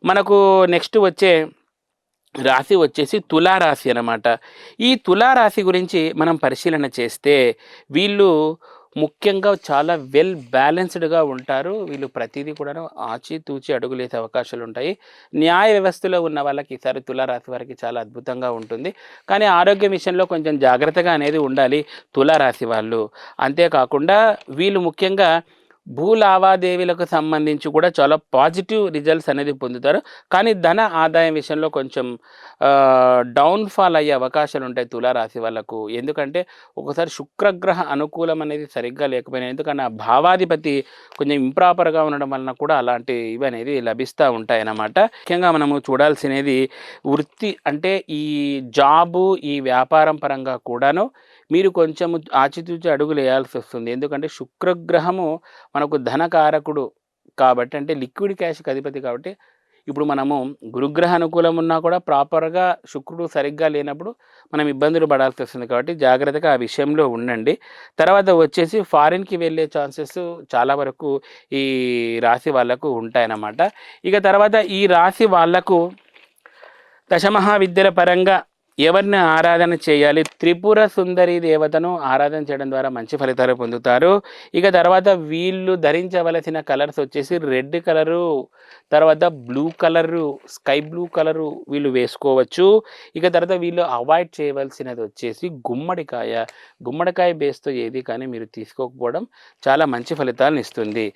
మనకు నెక్స్ట్ వచ్చే రాశి వచ్చేసి తులారాశి అనమాట. ఈ తులారాశి గురించి మనం పరిశీలన చేస్తే వీళ్ళు ముఖ్యంగా చాలా వెల్ బ్యాలెన్స్డ్‌గా ఉంటారు. వీళ్ళు ప్రతీదీ కూడాను ఆచితూచి అడుగులేసే అవకాశాలుంటాయి. న్యాయ వ్యవస్థలో ఉన్న వాళ్ళకి ఈసారి తులారాశి వారికి చాలా అద్భుతంగా ఉంటుంది. కానీ ఆరోగ్యం విషయంలో కొంచెం జాగ్రత్తగా అనేది ఉండాలి తులారాశి వాళ్ళు. అంతేకాకుండా వీళ్ళు ముఖ్యంగా భూ లావాదేవీలకు సంబంధించి కూడా చాలా పాజిటివ్ రిజల్ట్స్ అనేది పొందుతారు. కానీ ధన ఆదాయం విషయంలో కొంచెం డౌన్‌ఫాల్ అయ్యే అవకాశాలుంటాయి తులారాశి వాళ్ళకు. ఎందుకంటే ఒక్కోసారి శుక్రగ్రహ అనుకూలం అనేది సరిగ్గా లేకపోయినా ఎందుకంటే ఆ భావాధిపతి కొంచెం ఇంప్రాపర్‌గా ఉండడం వలన కూడా అలాంటి ఇవనేది లభిస్తా ఉంటాయన్నమాట. ముఖ్యంగా మనము చూడాల్సినది వృత్తి అంటే ఈ జాబు, ఈ వ్యాపారం పరంగా కూడాను మీరు కొంచెము ఆచితూచి అడుగులేయాల్సొస్తుంది. ఎందుకంటే శుక్రగ్రహము మనకు ధనకారకుడు కాబట్టి అంటే లిక్విడ్ క్యాష్‌కి అధిపతి కాబట్టి ఇప్పుడు మనము గురుగ్రహ అనుకూలం ఉన్నా కూడా ప్రాపర్‌గా శుక్రుడు సరిగ్గా లేనప్పుడు మనం ఇబ్బందులు పడాల్సొస్తుంది కాబట్టి జాగ్రత్తగా ఆ విషయంలో ఉండండి. తర్వాత వచ్చేసి ఫారిన్‌కి వెళ్ళే ఛాన్సెస్ చాలా వరకు ఈ రాశి వాళ్ళకు ఉంటాయన్నమాట. ఇక తర్వాత ఈ రాశి వాళ్ళకు దశమహావిద్యల పరంగా ఎవరిని ఆరాధన చేయాలి? త్రిపుర సుందరి దేవతను ఆరాధన చేయడం ద్వారా మంచి ఫలితాలు పొందుతారు. ఇక తర్వాత వీళ్ళు ధరించవలసిన కలర్స్ వచ్చేసి రెడ్ కలరు, తర్వాత blue colour, sky blue colour వీళ్ళు వేసుకోవచ్చు. ఇక తర్వాత వీళ్ళు అవాయిడ్ చేయవలసినది వచ్చేసి గుమ్మడికాయ. గుమ్మడికాయ బేస్‌తో ఏది కానీ మీరు తీసుకోకపోవడం చాలా మంచి ఫలితాలను ఇస్తుంది.